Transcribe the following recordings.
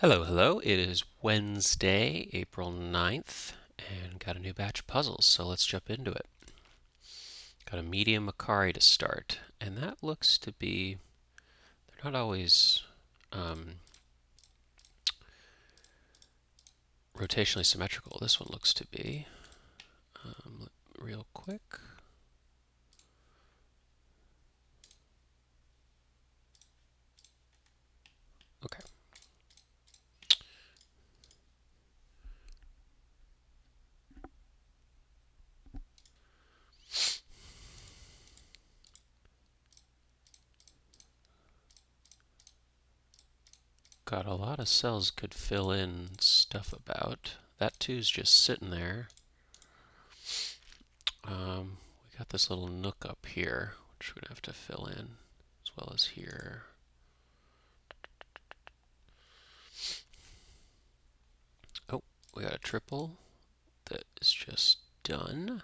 Hello, hello. It is Wednesday, April 9th, and got a new batch of puzzles, so let's jump into it. Got a medium Macari to start, and that looks to be, they're not always rotationally symmetrical. This one looks to be. Real quick. Okay. Got a lot of cells could fill in stuff about. That two's just sitting there. We got this little nook up here, which we're going to have to fill in, as well as here. Oh, we got a triple that is just done.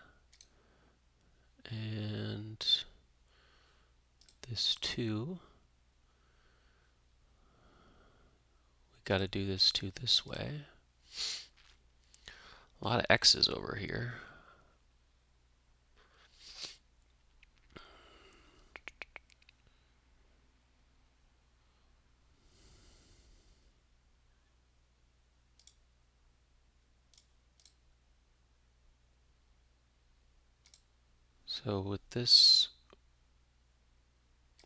And this two, we got to do this two this way. A lot of X's over here. So with this,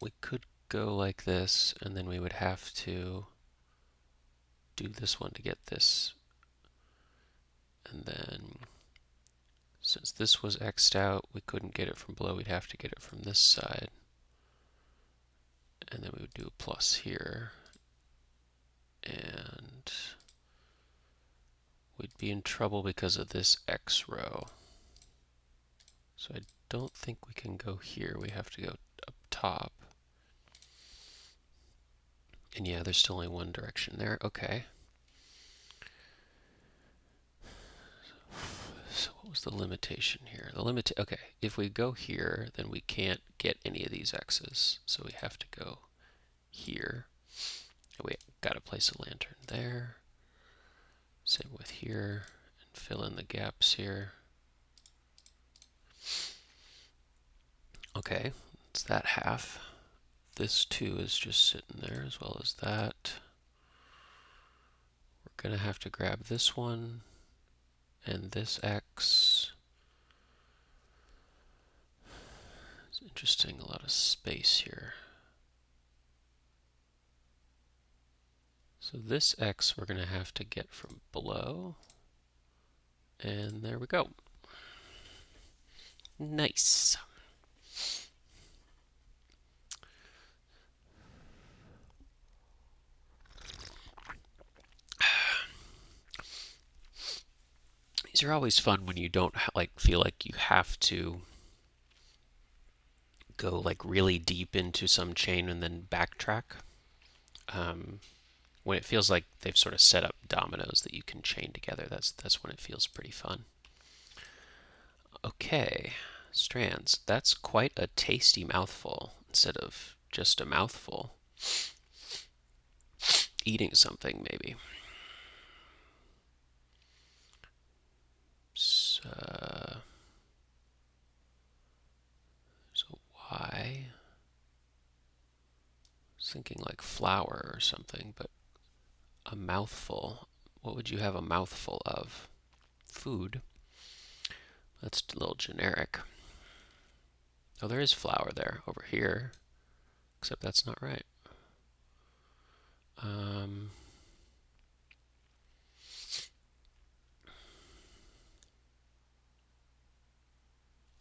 we could go like this, and then we would have to do this one to get this. And then, since this was X'd out, we couldn't get it from below, we'd have to get it from this side. And then we would do a plus here. And we'd be in trouble because of this X row. So I don't think we can go here. We have to go up top. And yeah, there's still only one direction there. Okay. So what was the limitation here? Okay, if we go here, then we can't get any of these X's. So we have to go here. We got to place a lantern there. Same with here. And fill in the gaps here. Okay, it's that half. This two is just sitting there as well as that. We're going to have to grab this one and this X. It's interesting, a lot of space here. So this X we're going to have to get from below. And there we go. Nice. These are always fun when you don't feel like you have to go like really deep into some chain and then backtrack. When it feels like they've sort of set up dominoes that you can chain together, that's when it feels pretty fun. Okay, strands. That's quite a tasty mouthful instead of just a mouthful. Eating something, maybe. So, there's a Y. I was thinking like flour or something, but a mouthful. What would you have a mouthful of? Food. That's a little generic. Oh, there is flour there over here, except that's not right.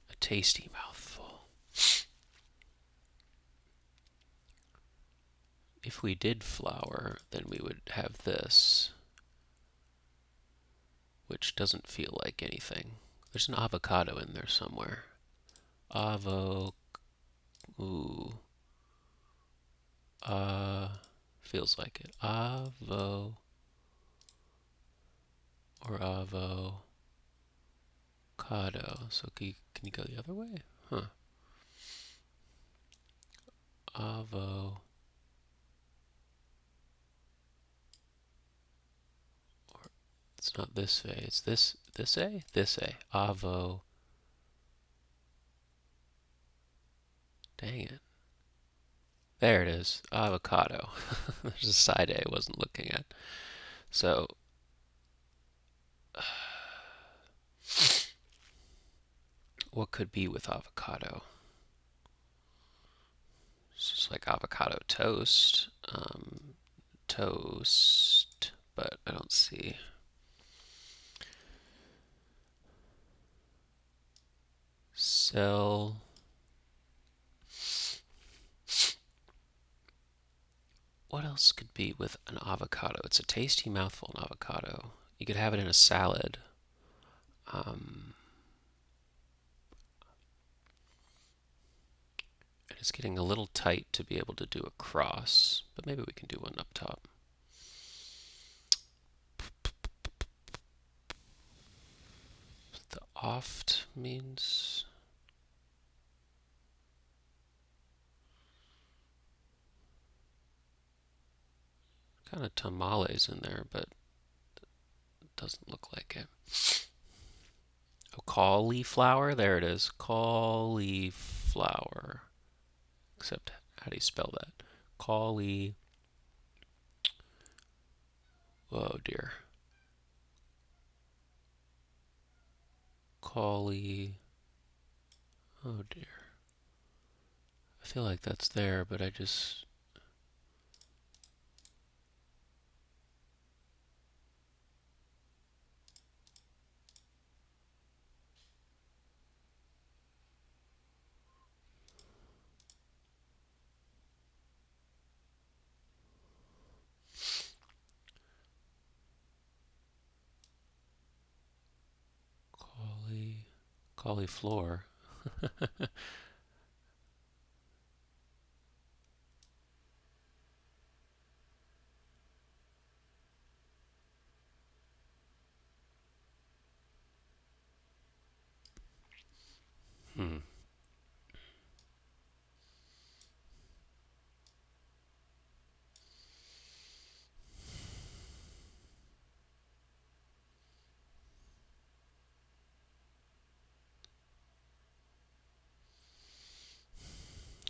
A tasty mouthful. If we did flour, then we would have this, which doesn't feel like anything. There's an avocado in there somewhere. Avo. Ooh. Feels like it. Avo. Or avocado. So can you go the other way? Huh. Avo. It's not this way. It's this A? This A. Avo. Dang it. There it is. Avocado. There's a side A I wasn't looking at. So, what could be with avocado? It's just like avocado toast. Toast, but I don't see. Sell. What else could be with an avocado? It's a tasty mouthful, an avocado. You could have it in a salad. Um, it's getting a little tight to be able to do a cross, but maybe we can do one up top. The oft means kind of tamales in there, but it doesn't look like it. Oh, cauliflower? There it is. Cauliflower. Except, how do you spell that? Cauli. Whoa, dear. Cauli. Oh, dear. I feel like that's there, but I just. Cauliflower. Hmm.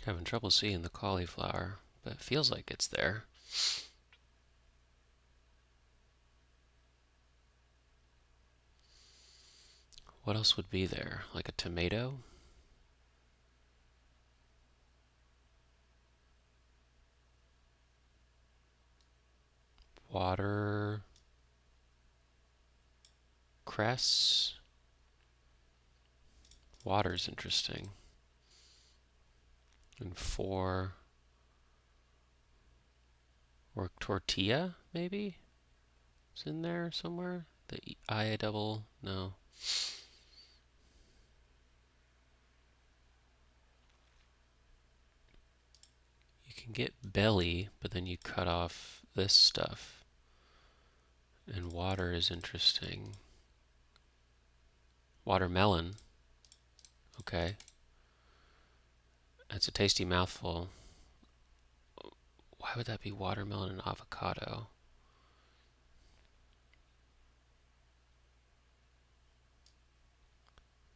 Having trouble seeing the cauliflower, but it feels like it's there. What else would be there? Like a tomato? Water. Cress. Water's interesting. And four. Or tortilla, maybe? It's in there somewhere? The I double. No. You can get belly, but then you cut off this stuff. And water is interesting. Watermelon. Okay. That's a tasty mouthful. Why would that be watermelon and avocado?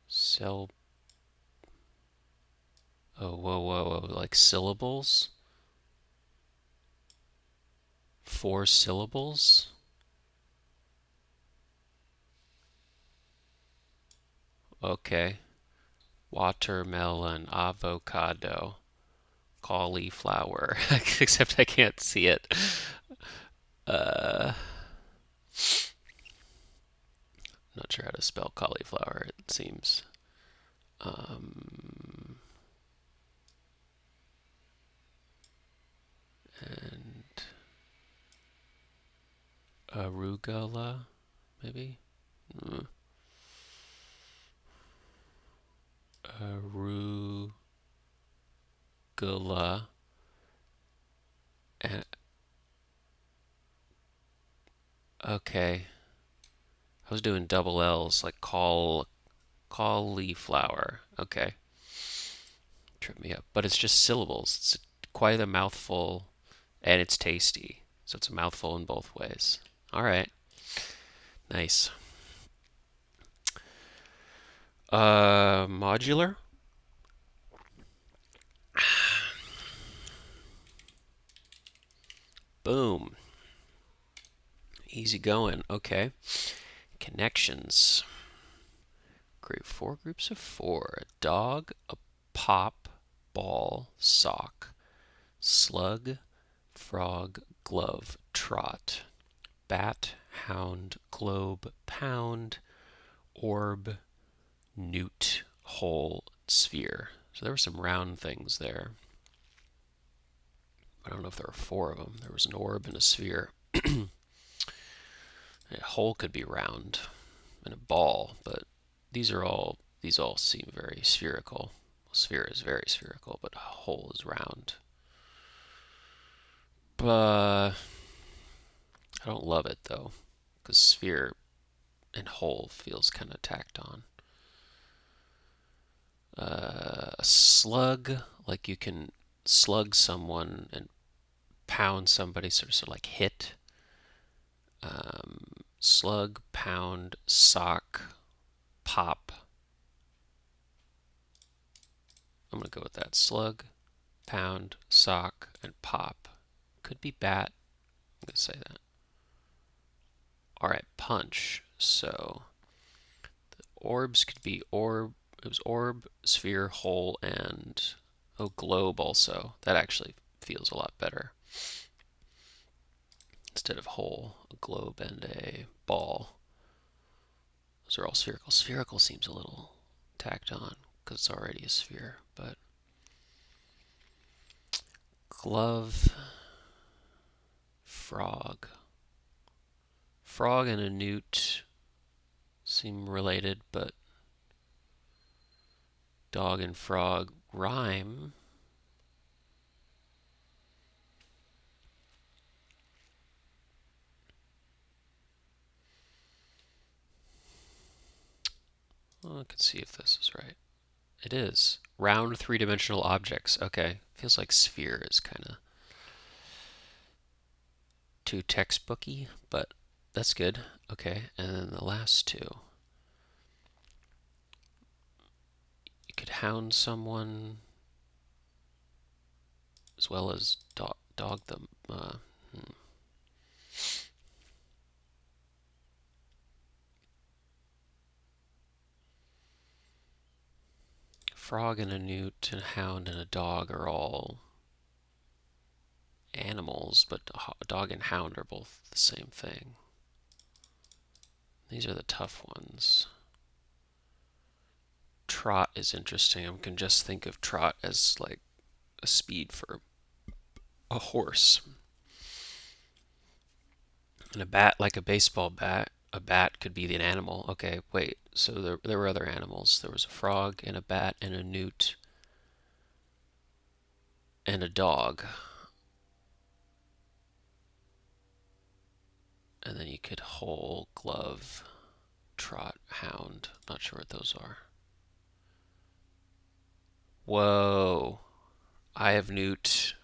Cell. Oh, whoa, whoa, whoa. Like syllables? 4 syllables? Okay. Watermelon, avocado, cauliflower. Except I can't see it. Uh, not sure how to spell cauliflower, it seems. Um, and arugula, maybe? Arugula. And, okay. I was doing double L's, like cauliflower. Okay. Trip me up. But it's just syllables. It's quite a mouthful, and it's tasty. So it's a mouthful in both ways. All right. Nice. Modular. Boom. Easy going. Okay. Connections. Group four groups of four. A dog, a pop, ball, sock, slug, frog, glove, trot, bat, hound, globe, pound, orb, newt, hole, sphere. So there were some round things there. I don't know if there were four of them. There was an orb and a sphere. A hole could be round and a ball, but these all seem very spherical. A sphere is very spherical, but a hole is round. But I don't love it though, because sphere and hole feels kind of tacked on. A slug, like you can slug someone and pound somebody, sort of like hit. Slug, pound, sock, pop. I'm going to go with that. Slug, pound, sock, and pop. Could be bat. I'm going to say that. All right, punch. So the orbs could be orb. It was orb, sphere, hole, and globe also. That actually feels a lot better. Instead of hole, a globe and a ball. Those are all spherical. Spherical seems a little tacked on because it's already a sphere, but glove, frog. Frog and a newt seem related, but dog and frog rhyme. Well, I can see if this is right. It is. Round three-dimensional objects. Okay. Feels like sphere is kind of too textbooky, but that's good. Okay. And then the last two. You could hound someone as well as dog them. Frog and a newt and a hound and a dog are all animals, but a dog and hound are both the same thing. These are the tough ones. Trot is interesting. I can just think of trot as like a speed for a horse. And a bat, like a baseball bat, a bat could be an animal. Okay, wait. So there were other animals. There was a frog and a bat and a newt and a dog. And then you could hole, glove, trot, hound. Not sure what those are. Whoa. I have newt.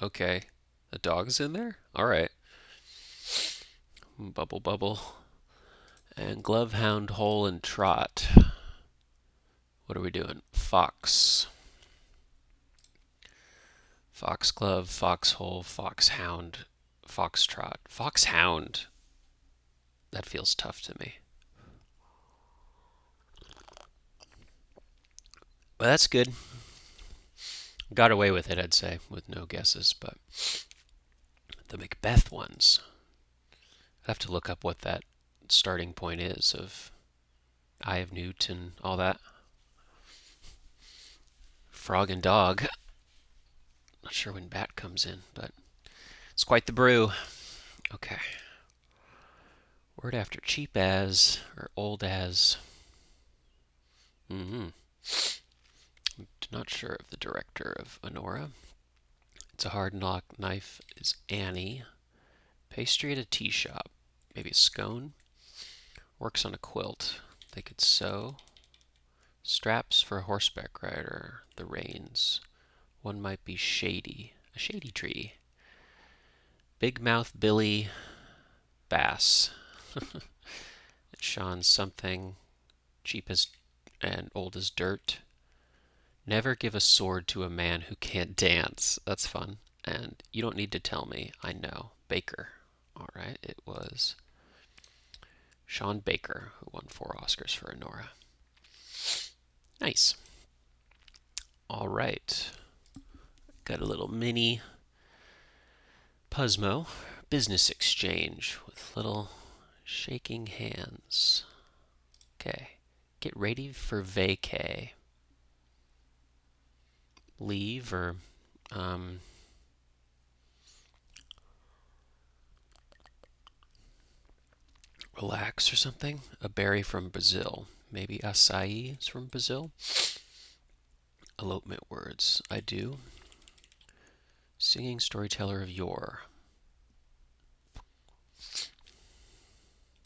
Okay. The dog's in there? Alright. Bubble, bubble. And glove, hound, hole, and trot. What are we doing? Fox. Fox glove, foxhole, foxhound, foxtrot. Foxhound. That feels tough to me. Well, that's good. Got away with it, I'd say, with no guesses, but the Macbeth ones. I have to look up what that starting point is of Eye of Newt and all that. Frog and dog. Not sure when bat comes in, but it's quite the brew. Okay. Word after cheap as or old as. I'm not sure of the director of Honora. It's a hard knock knife is Annie. Pastry at a tea shop. Maybe a scone. Works on a quilt. They could sew. Straps for a horseback rider. The reins. One might be shady. A shady tree. Big mouth Billy Bass. Sean something cheap as and old as dirt. Never give a sword to a man who can't dance. That's fun. And you don't need to tell me. I know. Baker. All right. It was Sean Baker who won 4 Oscars for Anora. Nice. All right. Got a little mini Puzzmo business exchange with little shaking hands. Okay. Get ready for vacay. Leave or relax or something. A berry from Brazil. Maybe acai is from Brazil. Elopement words. I do. Singing storyteller of yore. I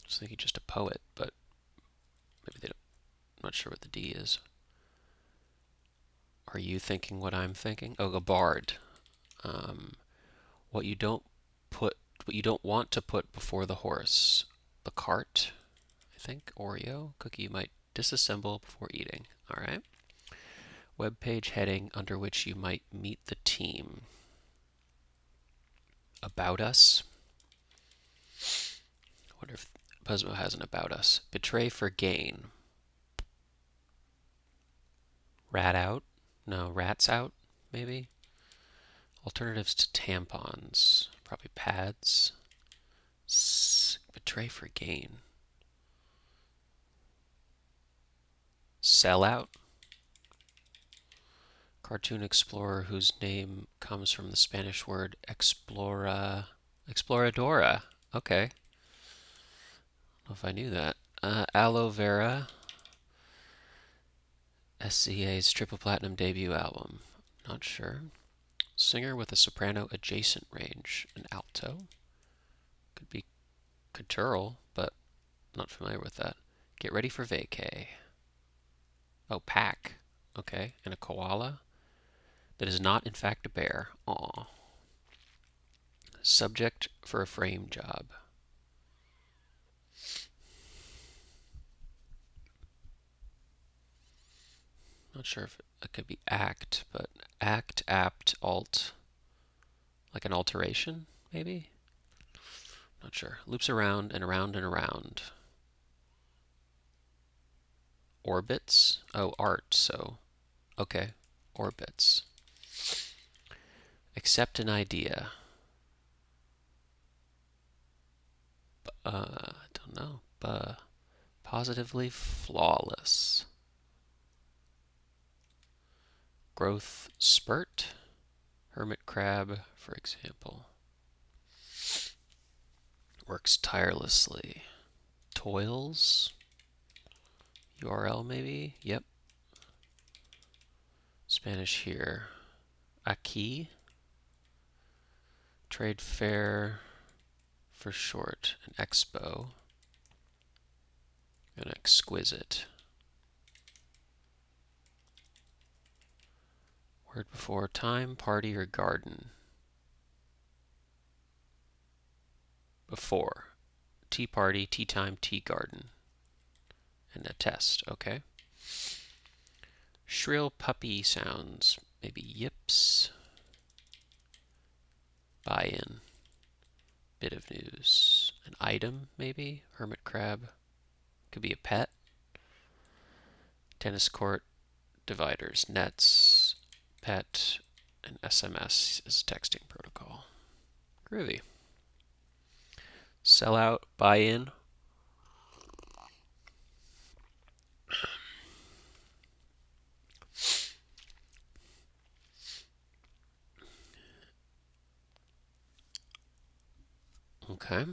was thinking just a poet, but maybe they don't. I'm not sure what the D is. Are you thinking what I'm thinking? Oh, a bard. What you don't want to put before the horse. The cart, I think. Oreo cookie you might disassemble before eating. All right. Web page heading under which you might meet the team. About us. I wonder if Puzzmo has an about us. Betray for gain. Rat out? No, rats out, maybe? Alternatives to tampons. Probably pads. Betray for gain. Sell out? Cartoon explorer whose name comes from the Spanish word exploradora. Okay. I don't know if I knew that. Aloe Vera. SCA's triple platinum debut album. Not sure. Singer with a soprano adjacent range. An alto. Could be guttural, but not familiar with that. Get ready for vacay. Oh, pack. Okay. And a koala. That is not, in fact, a bear. Aw. Subject for a frame job. Not sure if it could be act, but act, apt, alt. Like an alteration, maybe? Not sure. Loops around and around and around. Orbits? Oh, art, so. Okay. Orbits. Accept an idea. I don't know. Positively flawless. Growth spurt. Hermit crab, for example. Works tirelessly. Toils. URL maybe? Yep. Spanish here. Aquí. Trade fair for short. An expo. An exquisite. Word before time, party, or garden. Before. Tea party, tea time, tea garden. And a test, okay. Shrill puppy sounds. Maybe yips. Buy-in. Bit of news. An item, maybe. Hermit crab. Could be a pet. Tennis court. Dividers. Nets. Pet. And SMS is texting protocol. Groovy. Sell out. Buy-in. Okay.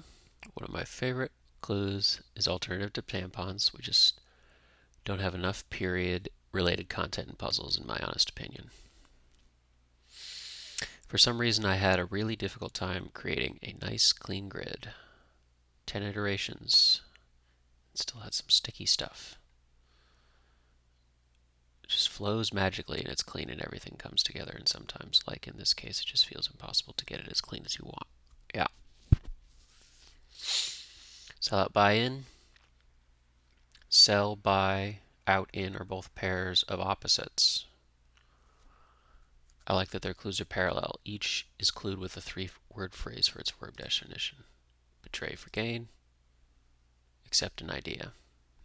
One of my favorite clues is alternative to tampons. We just don't have enough period related content in puzzles, in my honest opinion. For some reason, I had a really difficult time creating a nice clean grid. 10 iterations. Still had some sticky stuff. It just flows magically and it's clean and everything comes together, and sometimes, like in this case, it just feels impossible to get it as clean as you want. Yeah. Sell out buy-in. Sell, buy, out, in are both pairs of opposites. I like that their clues are parallel. Each is clued with a three-word phrase for its verb definition. Betray for gain. Accept an idea.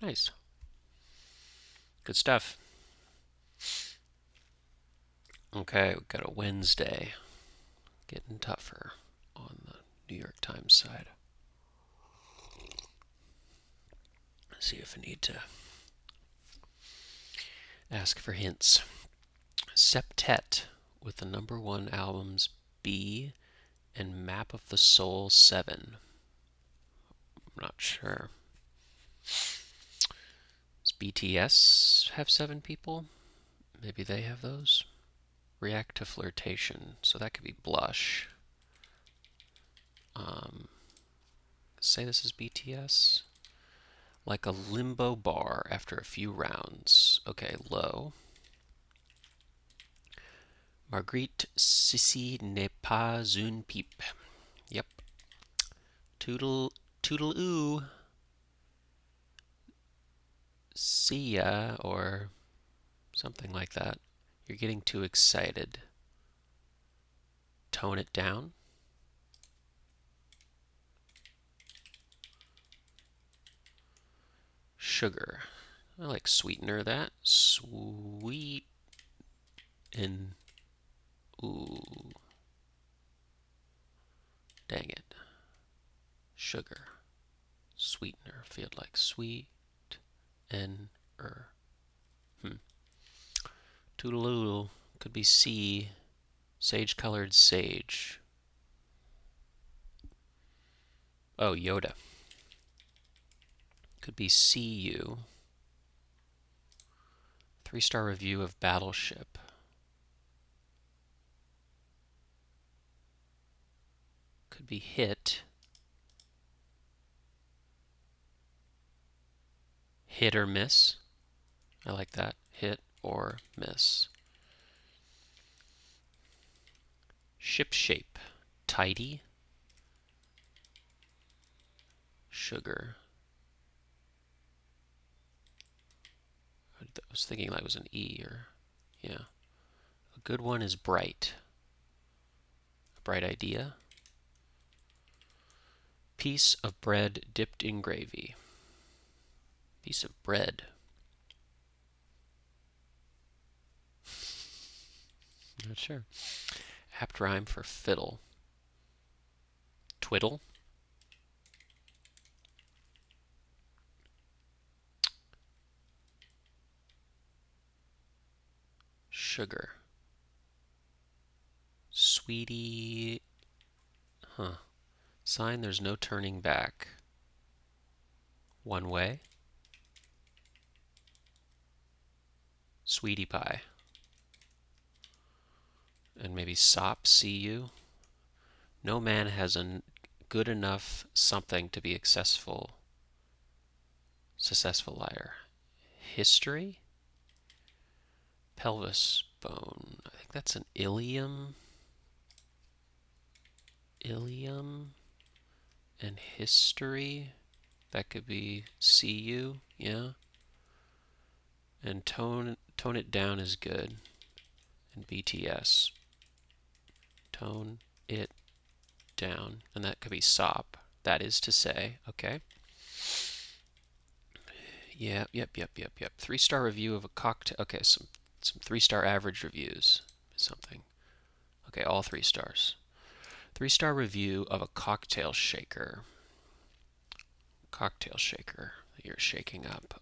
Nice. Good stuff. Okay, we've got a Wednesday. Getting tougher on the New York Times side. Let's see if I need to ask for hints. Septet with the #1 albums B and Map of the Soul 7. I'm not sure. Does BTS have 7 people? Maybe they have those. React to flirtation. So that could be blush. Say this is BTS. Like a limbo bar after a few rounds. Okay, low. Marguerite, ceci n'est pas une pipe. Yep. Toodle, toodle oo. See ya, or something like that. You're getting too excited. Tone it down. Sugar. I like sweetener that. Sweet and ooh. Dang it. Sugar. Sweetener. Feel like sweet and Toodaloo could be C. Sage-colored sage. Oh, Yoda. Could be CU. 3-star review of Battleship. Could be hit. Hit or miss. I like that. Hit or miss. Ship shape. Tidy. Sugar. I was thinking that was an E or, yeah. A good one is bright. A bright idea. Piece of bread dipped in gravy. Piece of bread. Not sure. Apt rhyme for fiddle. Twiddle. Sugar. Sweetie. Huh. Sign there's no turning back. One way. Sweetie pie. And maybe sop, see you. No man has a good enough something to be a successful liar. History. Pelvis bone. I think that's an ilium. Ilium and history. That could be CU, yeah. And tone it down is good. And BTS. Tone it down. And that could be SOP. That is to say, okay. Yep. 3-star review of a cocktail. Okay, some 3-star average reviews. Something. Okay, all 3 stars. 3-star review of a cocktail shaker. Cocktail shaker that you're shaking up.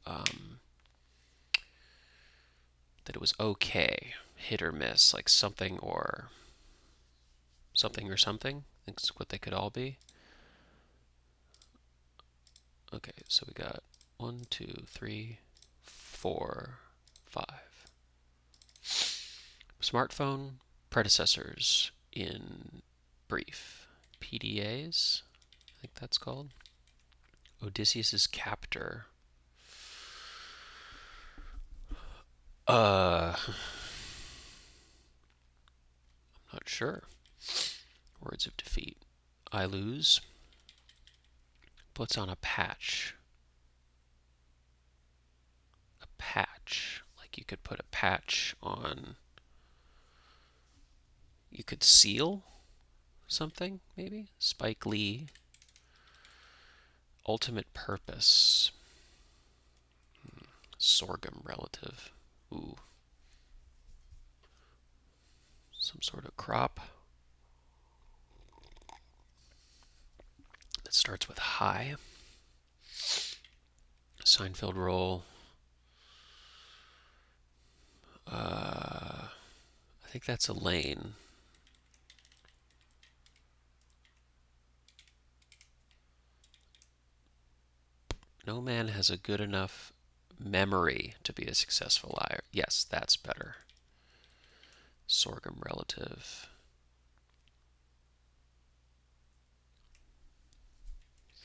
That it was okay. Hit or miss. Like something or something. That's what they could all be. Okay, so we got 1, 2, 3, 4, 5. Smartphone predecessors in brief. PDAs, I think that's called. Odysseus's captor. I'm not sure. Words of defeat. I lose. Puts on a patch. patch. Like you could put a patch on, you could seal something, maybe? Spike Lee. Ultimate purpose. Sorghum relative. Ooh. Some sort of crop that starts with high. Seinfeld roll. I think that's a lane. No man has a good enough memory to be a successful liar. Yes, that's better. Sorghum relative.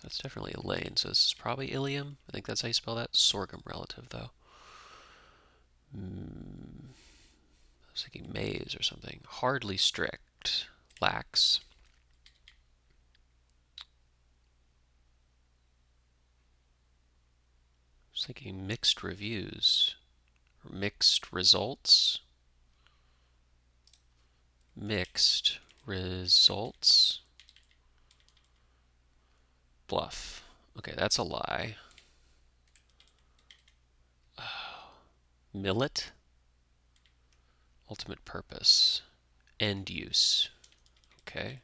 That's definitely a lane, so this is probably ilium. I think that's how you spell that. Sorghum relative, though. I was thinking maize or something. Hardly strict. Lax. I was thinking mixed reviews. Or mixed results. Mixed results. Bluff. Okay, that's a lie. Millet. Ultimate purpose. End use. Okay.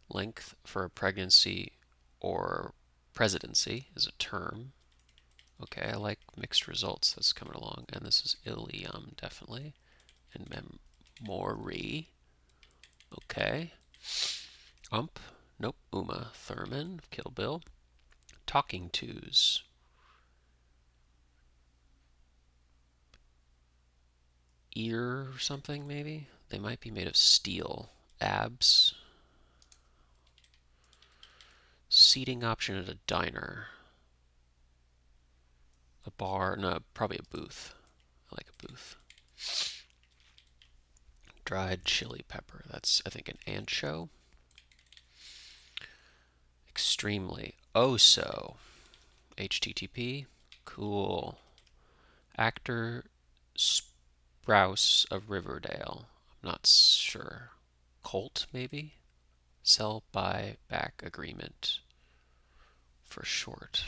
Length for a pregnancy or presidency is a term. Okay, I like mixed results. That's coming along. And this is ilium, definitely. And memory. Okay. Ump. Nope. Uma Thurman. Kill Bill. Talking tos. Ear or something, maybe? They might be made of steel. Abs. Seating option at a diner. A bar. No, probably a booth. I like a booth. Dried chili pepper. That's, I think, an ancho. Extremely. Oh so. HTTP. Cool. Actor Sprouse of Riverdale. I'm not sure. Colt, maybe? Sell buy back agreement for short.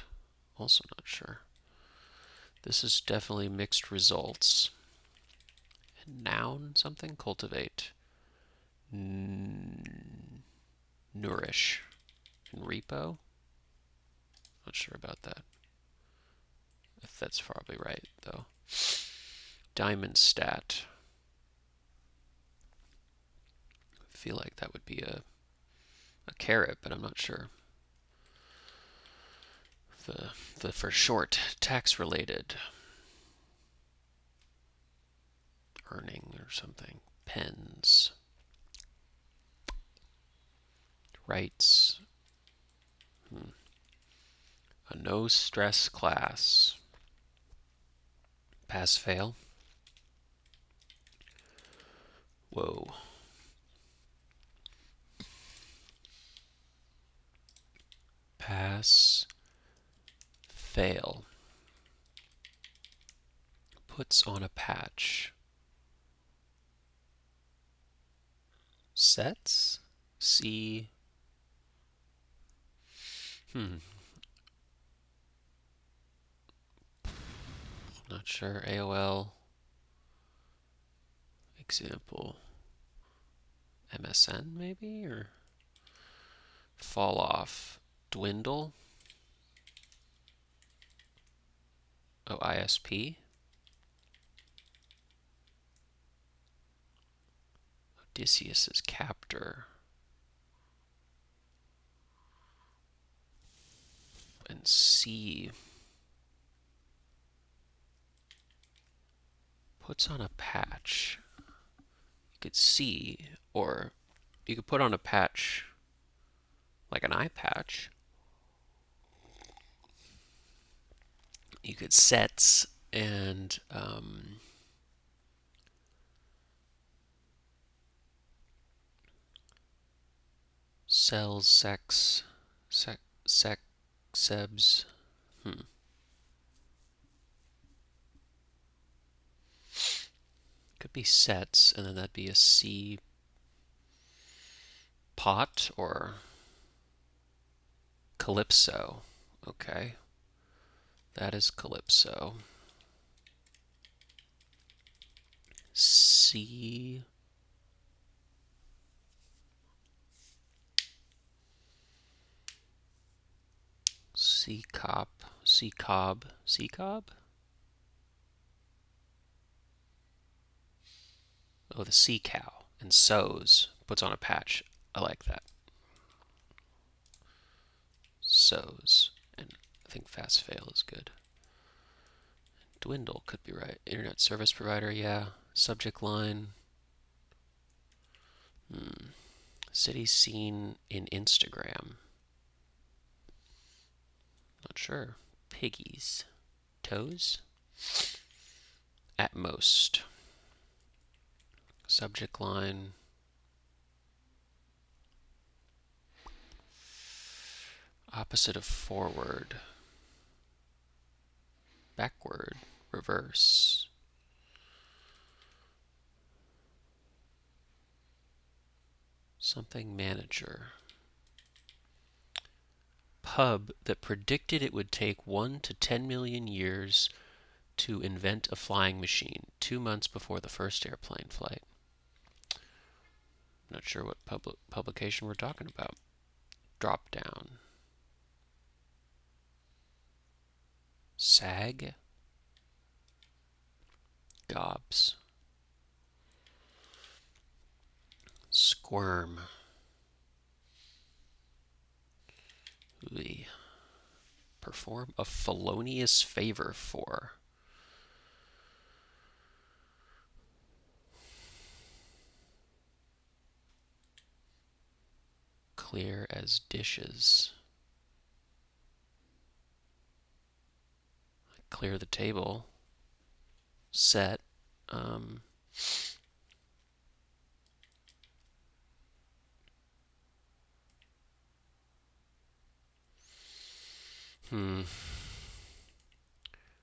Also not sure. This is definitely mixed results. And noun something? Cultivate. Nourish. And repo? Not sure about that. If that's probably right, though. Diamond stat. I feel like that would be a carrot, but I'm not sure. The for short, tax related. Earning or something. Pens. Rights. A no stress class. Pass fail. Whoa. Pass fail. Puts on a patch. Sets? C. Not sure. AOL. Example. MSN maybe? Or fall off. Dwindle. Oh, ISP. Odysseus's captor. And C. Puts on a patch. You could see, or you could put on a patch like an eye patch. You could sets and cells, sex, sebs. Could be sets, and then that'd be a C pot or Calypso. Okay, that is Calypso. C. C cop. C cob. C cob? Oh, the sea cow. And sews. Puts on a patch. I like that. Sews. And I think fast fail is good. Dwindle could be right. Internet service provider, yeah. Subject line. City scene in Instagram. Not sure. Piggies. Toes? At most. Subject line. Opposite of forward. Backward. Reverse. Something manager. Pub that predicted it would take 1 to 10 million years to invent a flying machine, 2 months before the first airplane flight. Not sure what publication we're talking about. Drop down. Sag. Gobs. Squirm. We perform a felonious favor for. Clear as dishes. Clear the table. Set. Um,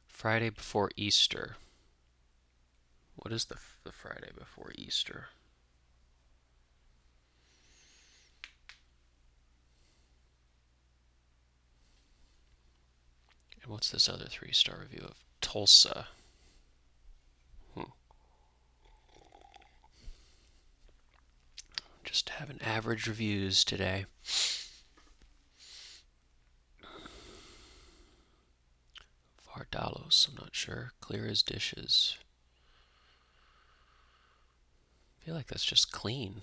Friday before Easter. What is the Friday before Easter? And what's this other 3-star review of? Tulsa. Just having average reviews today. Vardalos, I'm not sure. Clear as dishes. I feel like that's just clean.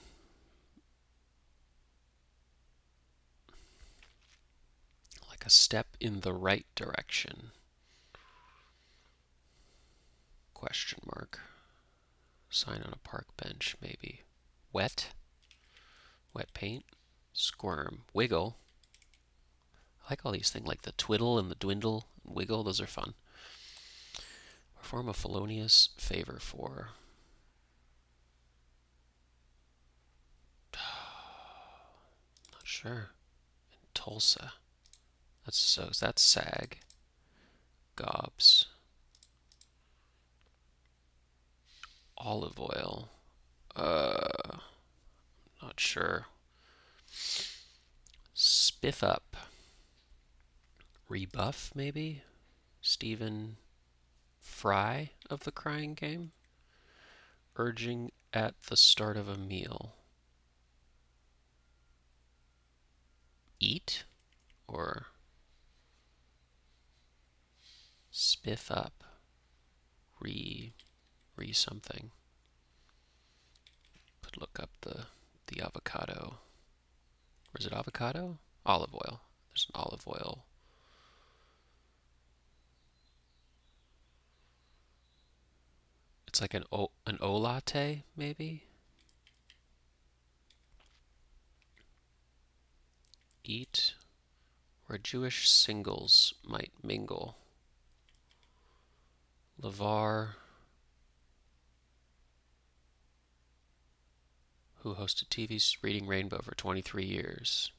Like a step in the right direction. Question mark. Sign on a park bench, maybe. Wet. Wet paint. Squirm. Wiggle. I like all these things, like the twiddle and the dwindle and wiggle. Those are fun. Perform a felonious favor for. Not sure. In Tulsa. That's sag. Gobs. Olive oil. Not sure. Spiff up. Rebuff, maybe? Stephen Fry of the Crying Game? Urging at the start of a meal. Eat? Or spiff up? Re something. Could look up the avocado. Or is it avocado? Olive oil. There's an olive oil. It's like an O latte, maybe? Eat where Jewish singles might mingle. LeVar, who hosted TV's Reading Rainbow for 23 years.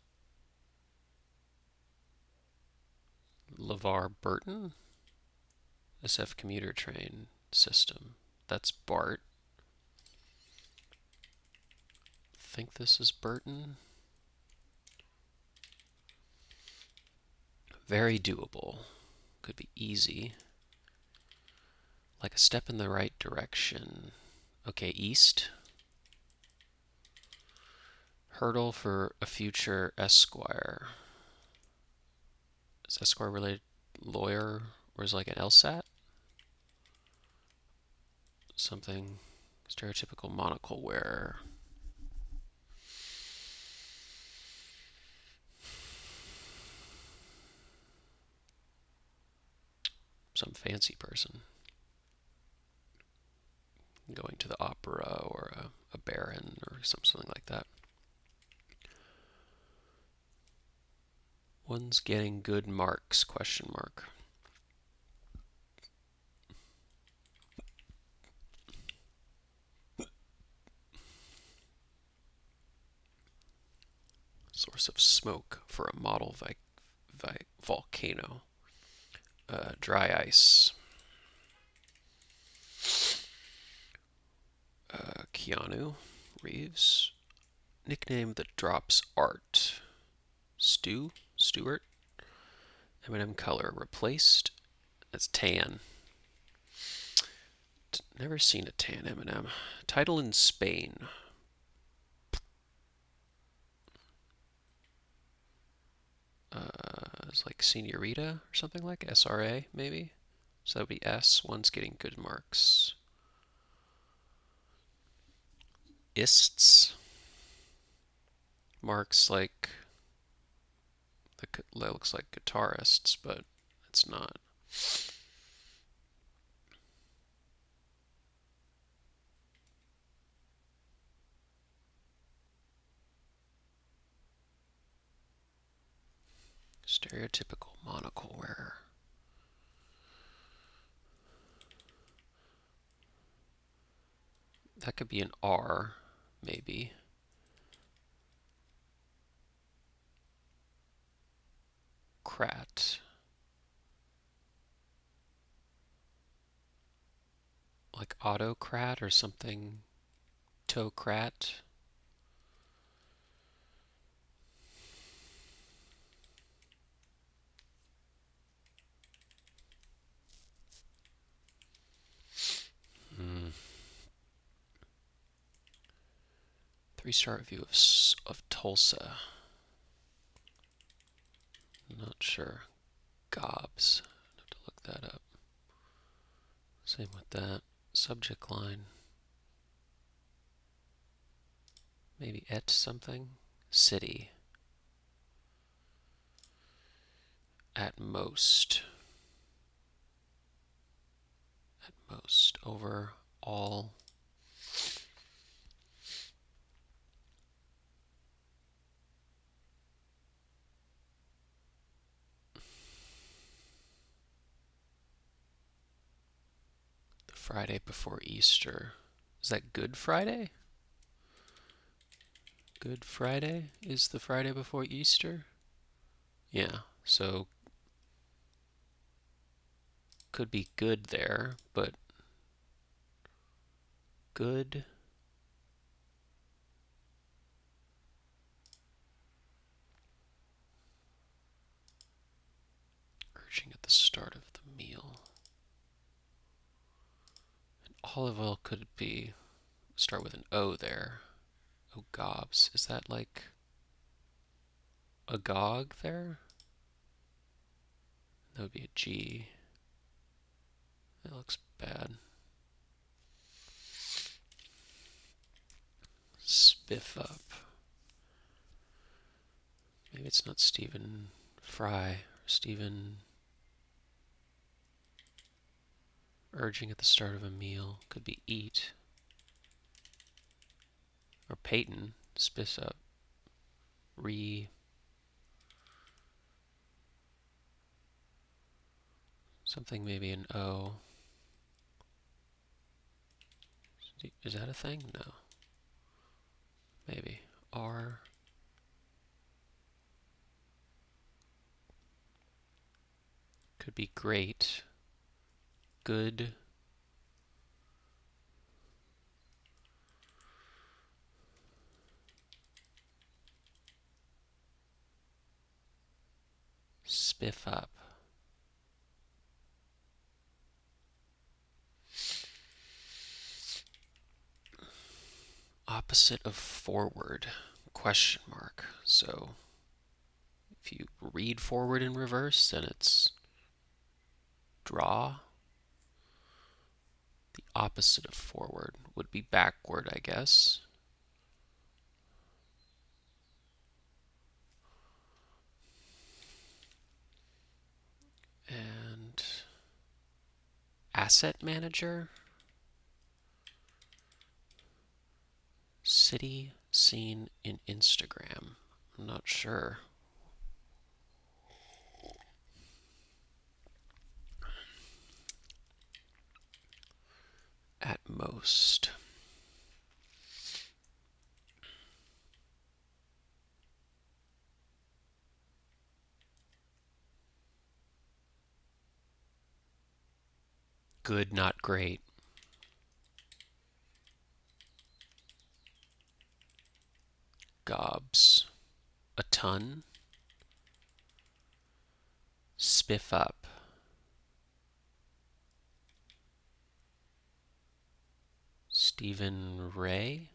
LeVar Burton? SF commuter train system. That's Bart. think this is Burton. Very doable. Could be easy. Like a step in the right direction. Okay, east. Hurdle for a future Esquire. Is Esquire related lawyer, or is it like an LSAT? Something stereotypical monocle wearer. Some fancy person. Going to the opera, or a baron, or something like that. One's getting good marks, question mark. Source of smoke for a model volcano. Dry ice. Keanu Reeves. Nickname that drops art. Stewart. M&M color replaced. That's tan. Never seen a tan M&M. Title in Spain. It's like Senorita or something like SRA maybe. So that would be S. One's getting good marks. Ists. Marks like that looks like guitarists, but it's not. Stereotypical monocle wearer. That could be an R, maybe. Crat. Like autocrat or something. Tocrat. Hmm. 3-star review of Tulsa. Not sure. Gobs. I have to look that up. Same with that. Subject line. Maybe et something. City. At most. At most. Over all. The Friday before Easter. Is that Good Friday? Good Friday is the Friday before Easter? Yeah, so could be good there, but good. Urging at the start of the meal. And olive oil could be, start with an O there. Oh, gobs. Is that like agog there? That would be a G. That looks bad. Spiff up. Maybe it's not Stephen Fry or Stephen. Urging at the start of a meal. Could be eat. Or Peyton. Spiff up. Something maybe an O. Is that a thing? No. Maybe. R. Could be great. Good. Spiff up. Opposite of forward? Question mark. So if you read forward in reverse, then it's draw. The opposite of forward would be backward, I guess. And asset manager? City seen in Instagram. I'm not sure. At most. Good, not great. Gobs. A ton. Spiff up. Stephen Ray.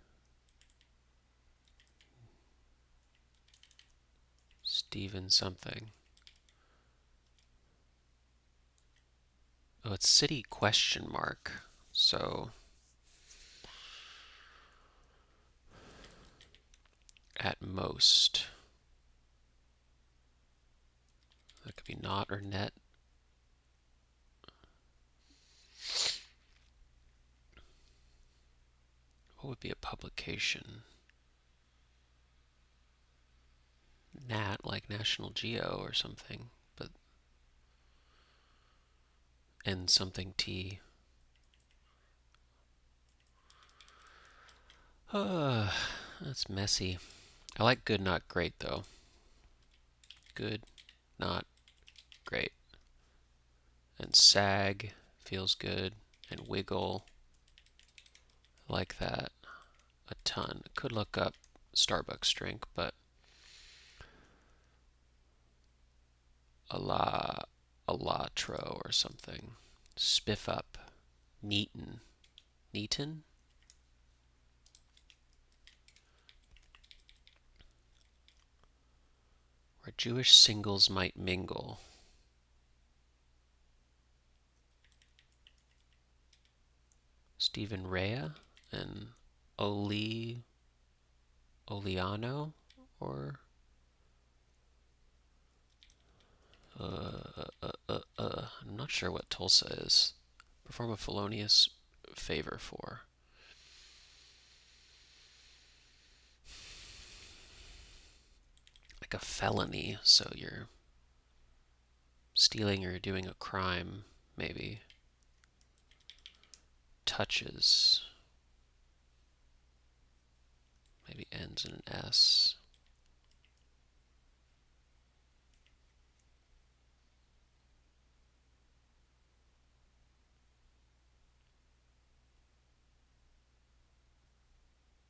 Stephen something. Oh, it's city question mark. So at most. That could be not or net. What would be a publication? Nat, like National Geo or something, but and something T. That's messy. I like good, not great, though. Good, not great. And sag feels good. And wiggle, I like that a ton. Could look up Starbucks drink, but Alatro or something. Spiff up. Neaton. Neaton? Where Jewish singles might mingle. Stephen Rea and Oliano, or I'm not sure what Tulsa is. Perform a felonious favor for. Like a felony, so you're stealing or doing a crime, maybe. Touches. Maybe ends in an S.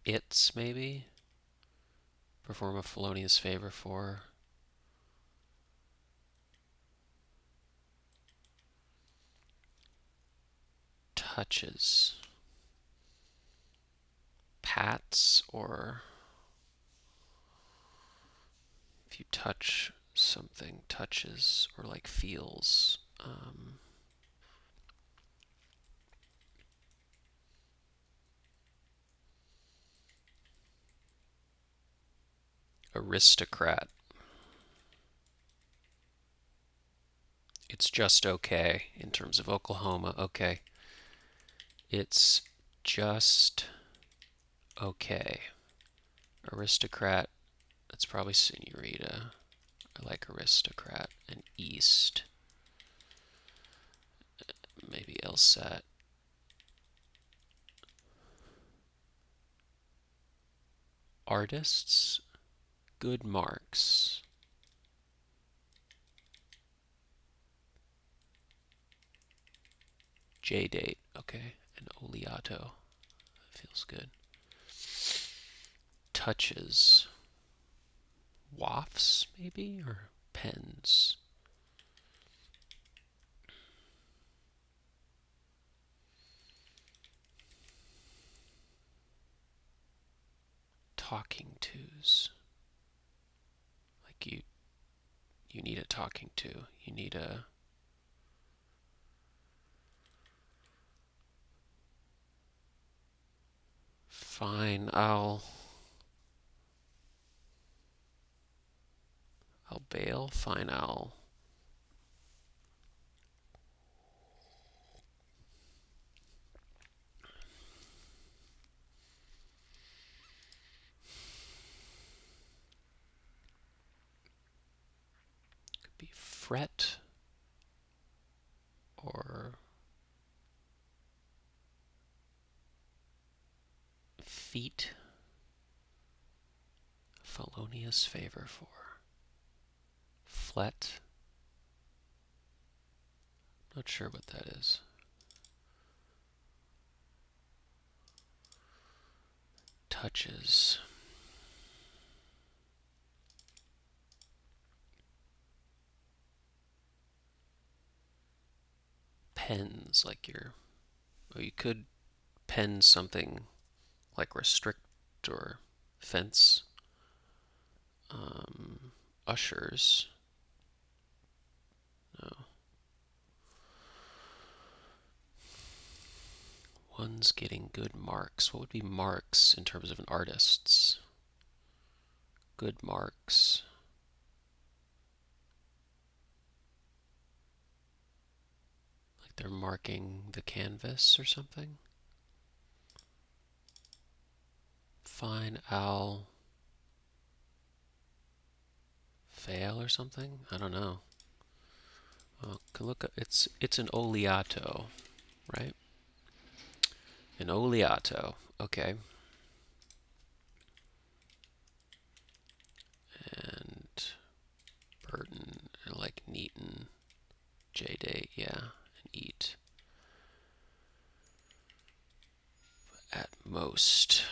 It's, maybe. Perform a felonious favor for. Touches. Pats, or if you touch something, touches, or like feels. Aristocrat. It's just okay in terms of Oklahoma. Okay. It's just okay. Aristocrat. That's probably senorita. I like aristocrat. And east. Maybe LSAT. Artists. Good marks. J-date. Okay. And oleato. Feels good. Touches. Wafts, maybe? Or pens. talking tos. Like you need a talking to. You need a fine, I'll bail. Fine, I'll could be fret or feet. Felonious favor for flet. Not sure what that is. Touches. Pens, like you could pen something like restrict or fence. Ushers. No. One's getting good marks. What would be marks in terms of an artist's? Good marks. Like they're marking the canvas or something? Fine, I'll fail or something? I don't know. Look, it's an oleato, right? An oleato. Okay. And Burton, like Neaton, J-Day, yeah, and eat. At most.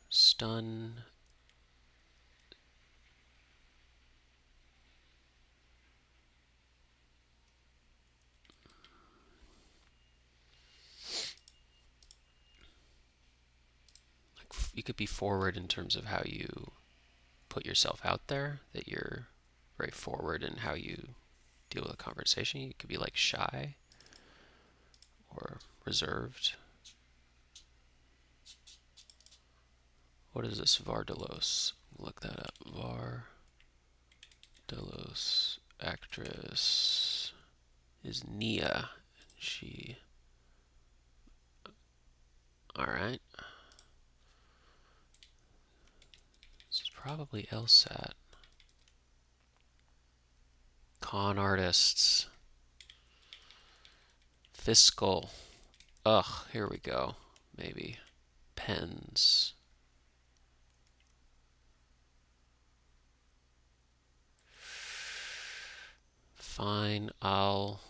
Stun. You could be forward in terms of how you put yourself out there, that you're very forward in how you deal with a conversation. You could be like shy or reserved. What is this Vardalos? Look that up. Vardalos. Actress is Nia. She. Alright. This is probably LSAT. Con artists. Fiscal. Ugh, here we go. Maybe. Pens. Fine, I'll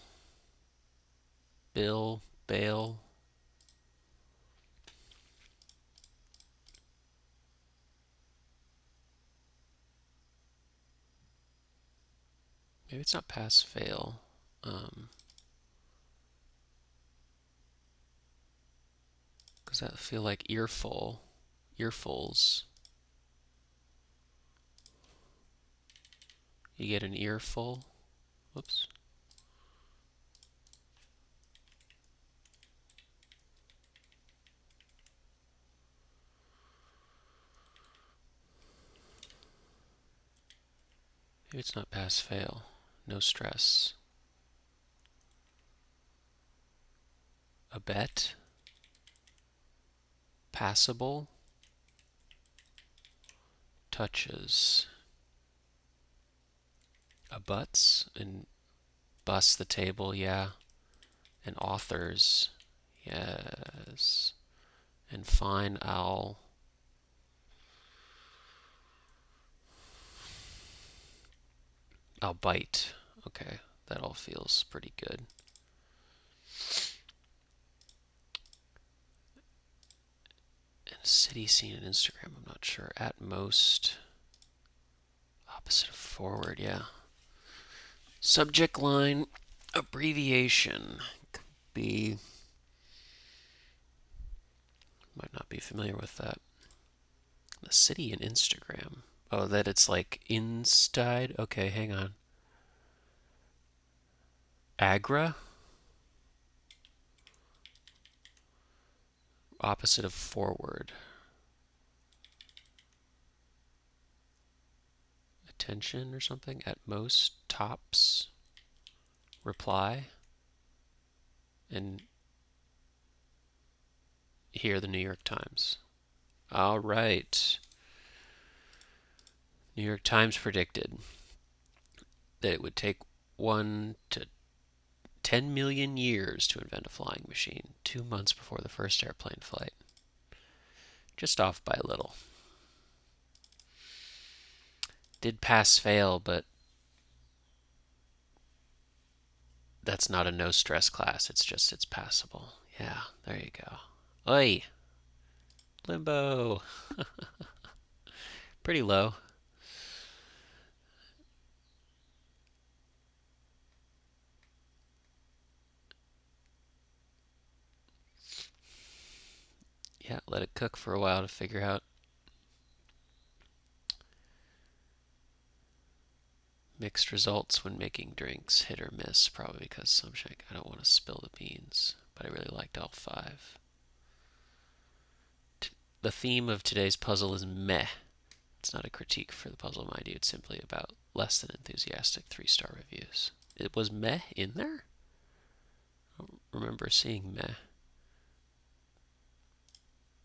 bail. Maybe it's not pass fail. Does that feel like earfuls? You get an earful. Whoops. Maybe it's not pass fail. No stress. A bet. Passable. Touches. Abuts and bust the table, yeah. And authors, yes. And fine, I'll bite. Okay, that all feels pretty good. And city scene and Instagram, I'm not sure. At most, opposite of forward, yeah. Subject line, abbreviation. Could be, might not be familiar with that. The city in Instagram. Oh, that it's like inside? Okay, hang on. Agra? Opposite of forward. Attention or something? At most, tops, reply. And here, the New York Times. All right. New York Times predicted that it would take 1 to 10 million years to invent a flying machine, 2 months before the first airplane flight. Just off by a little. Did pass fail, but that's not a no stress class. It's passable. Yeah, there you go. Oi, limbo. Pretty low. Yeah, let it cook for a while to figure out. Mixed results when making drinks, hit or miss, probably because some shake. I don't want to spill the beans, but I really liked all 5. The theme of today's puzzle is meh. It's not a critique for the puzzle, mind you. It's simply about less than enthusiastic 3-star reviews. It was meh in there? I don't remember seeing meh.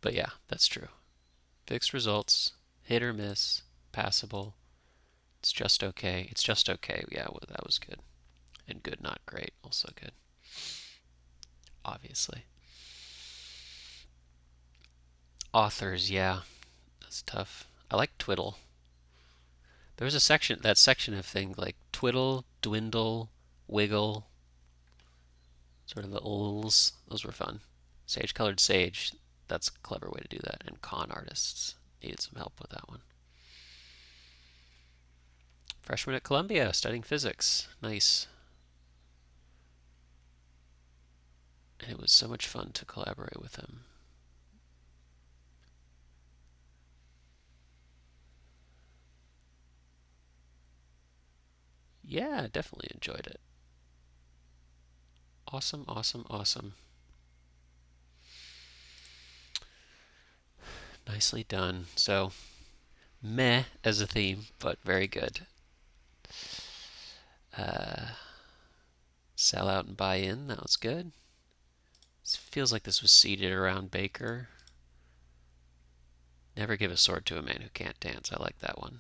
But yeah, that's true. Fixed results, hit or miss, passable. It's just okay. It's just okay. Yeah, well, that was good. And good, not great. Also good. Obviously. Authors, yeah. That's tough. I like twiddle. There was that section of things like twiddle, dwindle, wiggle, sort of the ulls. Those were fun. Sage colored sage. That's a clever way to do that. And con artists needed some help with that one. Freshman at Columbia studying physics. Nice. And it was so much fun to collaborate with him. Yeah, definitely enjoyed it. Awesome, awesome, awesome. Nicely done. So, meh as a theme, but very good. Sell out and buy in, that was good. It feels like this was seated around Baker. Never give a sword to a man who can't dance. I like that one.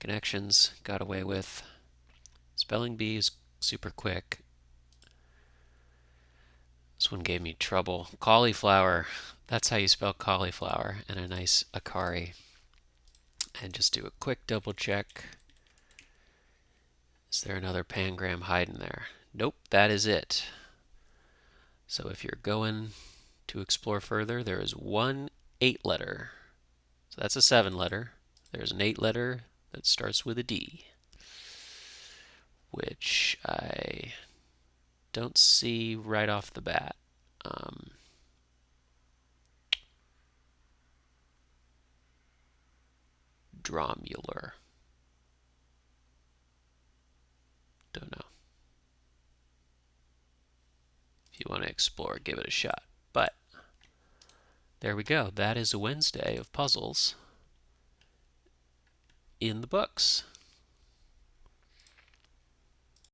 Connections, got away with. Spelling bee is super quick. This one gave me trouble. Cauliflower. That's how you spell cauliflower. And a nice Akari. And just do a quick double check. Is there another pangram hiding there? Nope, that is it. So if you're going to explore further, there is one 8-letter. So that's a 7-letter. There's an 8-letter that starts with a D, which I don't see right off the bat. Dromular. Don't know. If you want to explore, give it a shot. But there we go. That is a Wednesday of puzzles in the books.